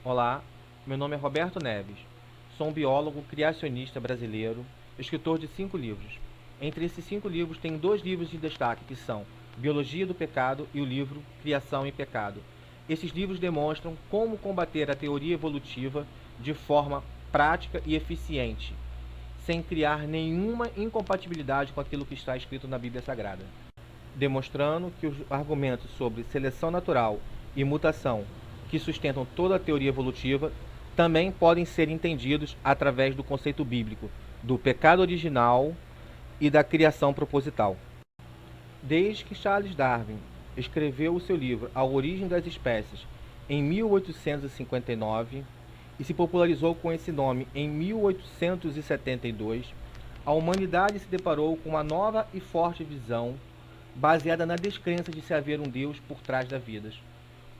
Olá, meu nome é Roberto Neves. Sou um biólogo criacionista brasileiro, escritor de 5 livros. Entre esses 5 livros, tem 2 livros de destaque, que são Biologia do Pecado e o livro Criação e Pecado. Esses livros demonstram como combater a teoria evolutiva de forma prática e eficiente, sem criar nenhuma incompatibilidade com aquilo que está escrito na Bíblia Sagrada, demonstrando que os argumentos sobre seleção natural e mutação, que sustentam toda a teoria evolutiva, também podem ser entendidos através do conceito bíblico do pecado original e da criação proposital. Desde que Charles Darwin escreveu o seu livro A Origem das Espécies em 1859 e se popularizou com esse nome em 1872, a humanidade se deparou com uma nova e forte visão baseada na descrença de se haver um Deus por trás das vidas.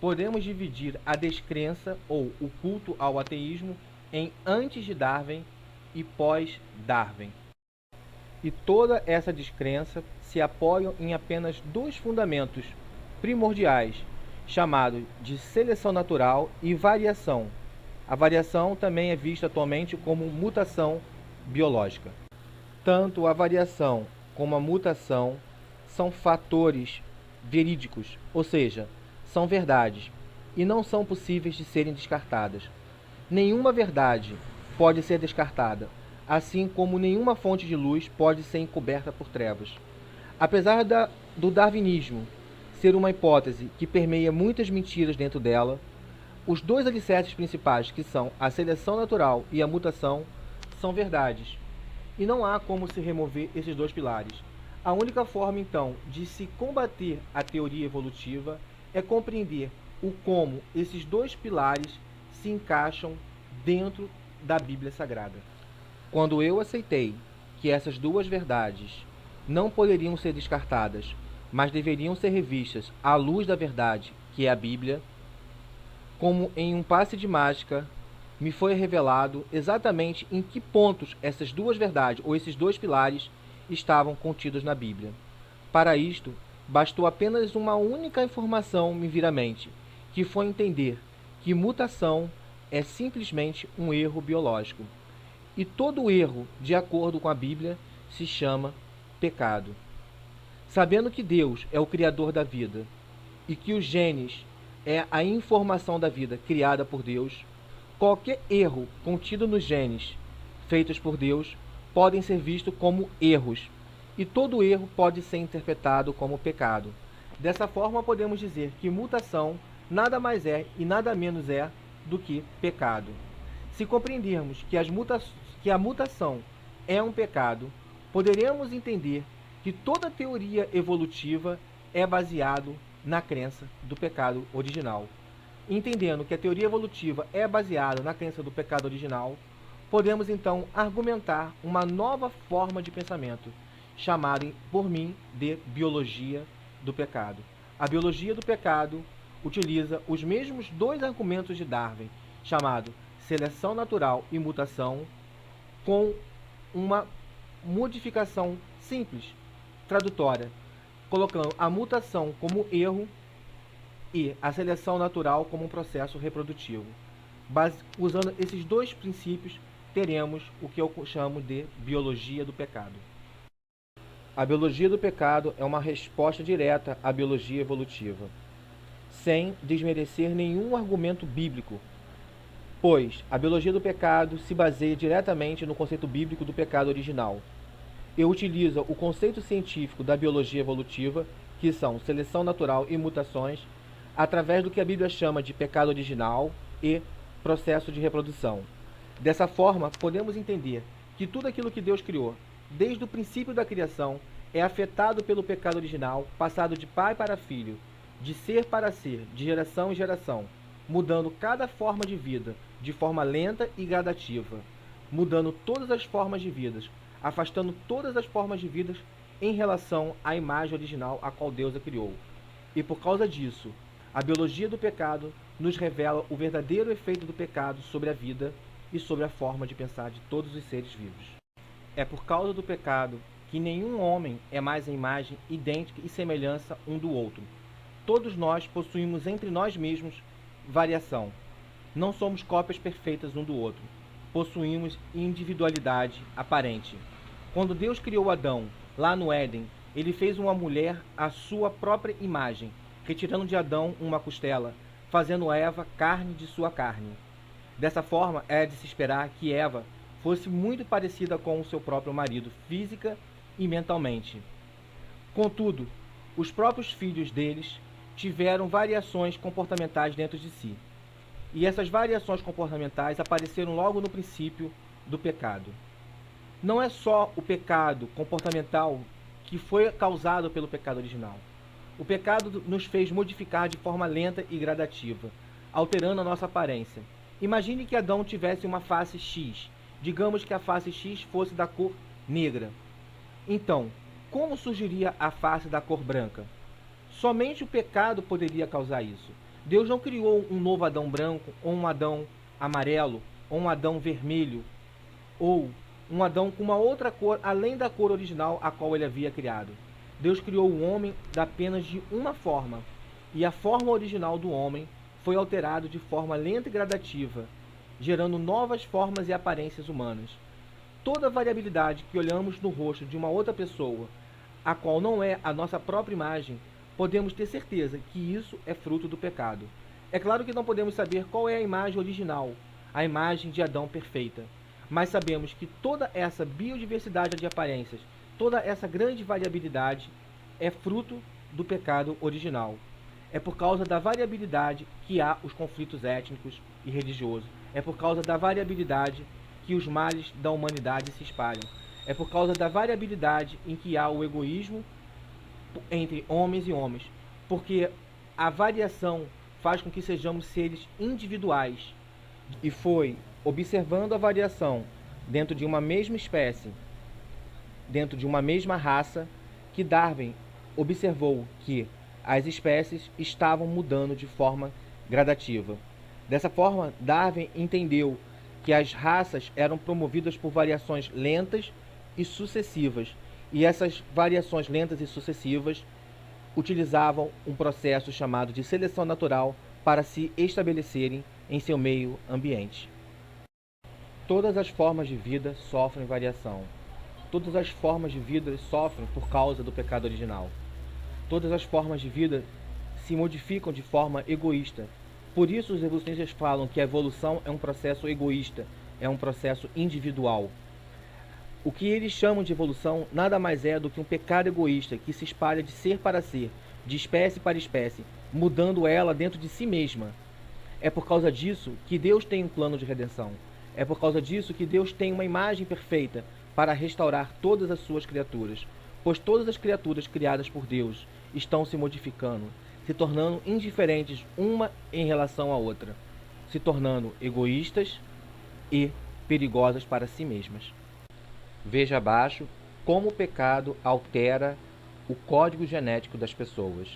Podemos dividir a descrença ou o culto ao ateísmo em antes de Darwin e pós-Darwin. E toda essa descrença se apoia em apenas 2 fundamentos primordiais, chamados de seleção natural e variação. A variação também é vista atualmente como mutação biológica. Tanto a variação como a mutação são fatores verídicos, ou seja, são verdades, e não são possíveis de serem descartadas. Nenhuma verdade pode ser descartada, assim como nenhuma fonte de luz pode ser encoberta por trevas. Apesar do darwinismo ser uma hipótese que permeia muitas mentiras dentro dela, os 2 alicerces principais, que são a seleção natural e a mutação, são verdades. E não há como se remover esses 2 pilares. A única forma, então, de se combater a teoria evolutiva é compreender o como esses 2 pilares se encaixam dentro da Bíblia Sagrada. Quando eu aceitei que essas 2 verdades não poderiam ser descartadas, mas deveriam ser revistas à luz da verdade, que é a Bíblia, como em um passe de mágica, me foi revelado exatamente em que pontos essas 2 verdades ou esses 2 pilares estavam contidos na Bíblia. Para isto, bastou apenas uma única informação me vir à mente, que foi entender que mutação é simplesmente um erro biológico. E todo erro, de acordo com a Bíblia, se chama pecado. Sabendo que Deus é o criador da vida e que os genes é a informação da vida criada por Deus, qualquer erro contido nos genes feitos por Deus podem ser vistos como erros, e todo erro pode ser interpretado como pecado. Dessa forma, podemos dizer que mutação nada mais é e nada menos é do que pecado. Se compreendermos que a mutação é um pecado, poderemos entender que toda teoria evolutiva é baseado na crença do pecado original. Entendendo que a teoria evolutiva é baseada na crença do pecado original, podemos então argumentar uma nova forma de pensamento, chamada por mim de biologia do pecado. A biologia do pecado utiliza os mesmos 2 argumentos de Darwin, chamado seleção natural e mutação, com uma modificação simples, tradutória, colocando a mutação como erro e a seleção natural como um processo reprodutivo. Usando esses 2 princípios, teremos o que eu chamo de biologia do pecado. A biologia do pecado é uma resposta direta à biologia evolutiva, sem desmerecer nenhum argumento bíblico, pois a biologia do pecado se baseia diretamente no conceito bíblico do pecado original. Eu utilizo o conceito científico da biologia evolutiva, que são seleção natural e mutações, através do que a Bíblia chama de pecado original e processo de reprodução. Dessa forma, podemos entender que tudo aquilo que Deus criou, desde o princípio da criação, é afetado pelo pecado original, passado de pai para filho, de ser para ser, de geração em geração, mudando cada forma de vida de forma lenta e gradativa, mudando todas as formas de vida, afastando todas as formas de vida em relação à imagem original a qual Deus a criou. E por causa disso, a biologia do pecado nos revela o verdadeiro efeito do pecado sobre a vida e sobre a forma de pensar de todos os seres vivos. É por causa do pecado que nenhum homem é mais a imagem idêntica e semelhança um do outro. Todos nós possuímos entre nós mesmos variação. Não somos cópias perfeitas um do outro. Possuímos individualidade aparente. Quando Deus criou Adão, lá no Éden, ele fez uma mulher à sua própria imagem, retirando de Adão uma costela, fazendo Eva carne de sua carne. Dessa forma, é de se esperar que Eva fosse muito parecida com o seu próprio marido, física e mentalmente. Contudo, os próprios filhos deles tiveram variações comportamentais dentro de si. E essas variações comportamentais apareceram logo no princípio do pecado. Não é só o pecado comportamental que foi causado pelo pecado original. O pecado nos fez modificar de forma lenta e gradativa, alterando a nossa aparência. Imagine que Adão tivesse uma face X. Digamos que a face X fosse da cor negra. Então, como surgiria a face da cor branca? Somente o pecado poderia causar isso. Deus não criou um novo Adão branco, ou um Adão amarelo, ou um Adão vermelho, ou um Adão com uma outra cor além da cor original a qual ele havia criado. Deus criou o homem apenas de uma forma, e a forma original do homem foi alterada de forma lenta e gradativa, gerando novas formas e aparências humanas. Toda variabilidade que olhamos no rosto de uma outra pessoa, a qual não é a nossa própria imagem, podemos ter certeza que isso é fruto do pecado. É claro que não podemos saber qual é a imagem original, a imagem de Adão perfeita, mas sabemos que toda essa biodiversidade de aparências, toda essa grande variabilidade é fruto do pecado original. É por causa da variabilidade que há os conflitos étnicos e religiosos. É por causa da variabilidade que os males da humanidade se espalham. É por causa da variabilidade em que há o egoísmo entre homens e homens. Porque a variação faz com que sejamos seres individuais. E foi observando a variação dentro de uma mesma espécie, dentro de uma mesma raça, que Darwin observou que as espécies estavam mudando de forma gradativa. Dessa forma, Darwin entendeu que as raças eram promovidas por variações lentas e sucessivas, e essas variações lentas e sucessivas utilizavam um processo chamado de seleção natural para se estabelecerem em seu meio ambiente. Todas as formas de vida sofrem variação. Todas as formas de vida sofrem por causa do pecado original. Todas as formas de vida se modificam de forma egoísta. Por isso os evolucionistas falam que a evolução é um processo egoísta, é um processo individual. O que eles chamam de evolução nada mais é do que um pecado egoísta que se espalha de ser para ser, de espécie para espécie, mudando ela dentro de si mesma. É por causa disso que Deus tem um plano de redenção. É por causa disso que Deus tem uma imagem perfeita para restaurar todas as suas criaturas, pois todas as criaturas criadas por Deus estão se modificando, se tornando indiferentes uma em relação à outra, se tornando egoístas e perigosas para si mesmas. Veja abaixo como o pecado altera o código genético das pessoas.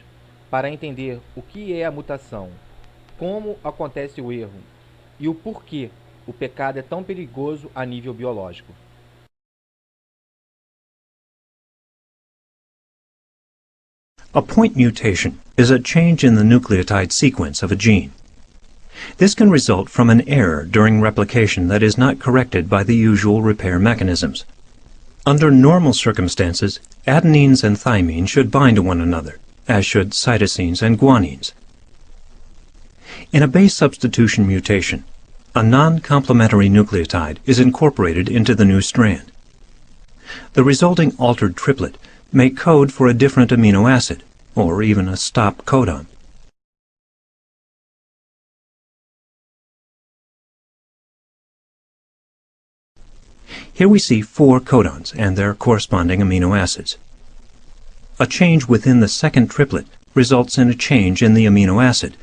Para entender o que é a mutação, como acontece o erro e o porquê o pecado é tão perigoso a nível biológico. A point mutation is a change in the nucleotide sequence of a gene. This can result from an error during replication that is not corrected by the usual repair mechanisms. Under normal circumstances, adenines and thymines should bind to one another, as should cytosines and guanines. In a base substitution mutation, a non-complementary nucleotide is incorporated into the new strand. The resulting altered triplet may code for a different amino acid, or even a stop codon. Here we see 4 codons and their corresponding amino acids. A change within the second triplet results in a change in the amino acid.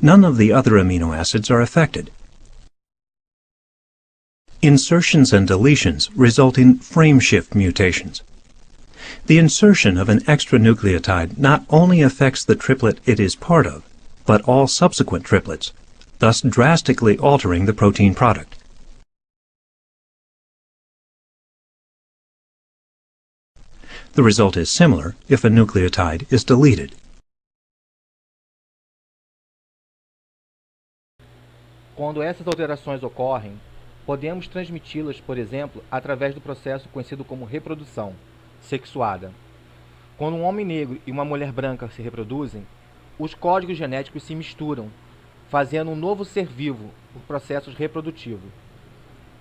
None of the other amino acids are affected. Insertions and deletions result in frame shift mutations. The insertion of an extra nucleotide not only affects the triplet it is part of, but all subsequent triplets, thus drastically altering the protein product. The result is similar if a nucleotide is deleted. Quando essas alterações ocorrem, podemos transmiti-las, por exemplo, através do processo conhecido como reprodução sexuada. Quando um homem negro e uma mulher branca se reproduzem, os códigos genéticos se misturam, fazendo um novo ser vivo por processos reprodutivos.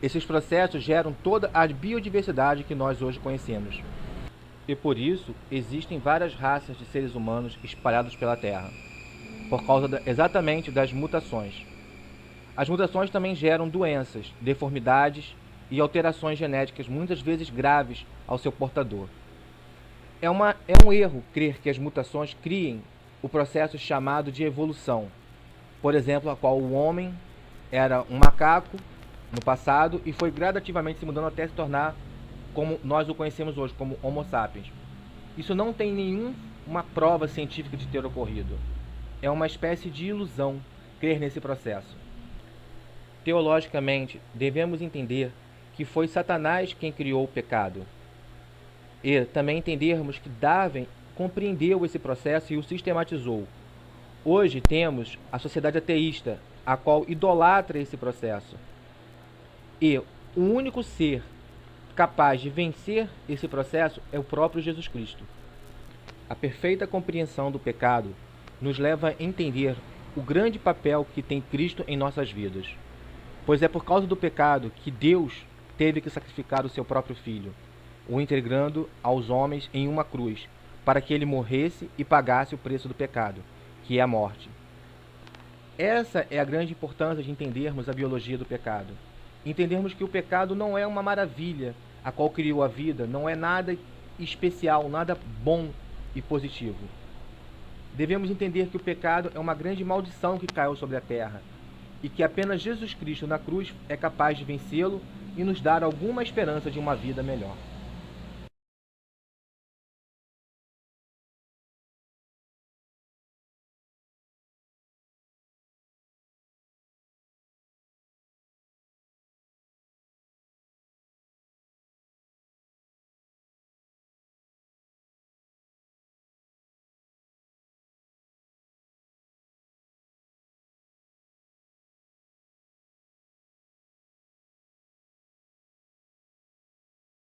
Esses processos geram toda a biodiversidade que nós hoje conhecemos. E por isso, existem várias raças de seres humanos espalhados pela Terra, por causa exatamente das mutações. As mutações também geram doenças, deformidades e alterações genéticas muitas vezes graves ao seu portador. É um erro crer que as mutações criem o processo chamado de evolução. Por exemplo, a qual o homem era um macaco no passado e foi gradativamente se mudando até se tornar como nós o conhecemos hoje, como Homo sapiens. Isso não tem nenhuma prova científica de ter ocorrido. É uma espécie de ilusão crer nesse processo. Teologicamente, devemos entender que foi Satanás quem criou o pecado. E também entendermos que Darwin compreendeu esse processo e o sistematizou. Hoje temos a sociedade ateísta, a qual idolatra esse processo. E o único ser capaz de vencer esse processo é o próprio Jesus Cristo. A perfeita compreensão do pecado nos leva a entender o grande papel que tem Cristo em nossas vidas. Pois é por causa do pecado que Deus teve que sacrificar o seu próprio Filho, o integrando aos homens em uma cruz, para que ele morresse e pagasse o preço do pecado, que é a morte. Essa é a grande importância de entendermos a biologia do pecado. Entendermos que o pecado não é uma maravilha a qual criou a vida, não é nada especial, nada bom e positivo. Devemos entender que o pecado é uma grande maldição que caiu sobre a terra e que apenas Jesus Cristo na cruz é capaz de vencê-lo e nos dar alguma esperança de uma vida melhor.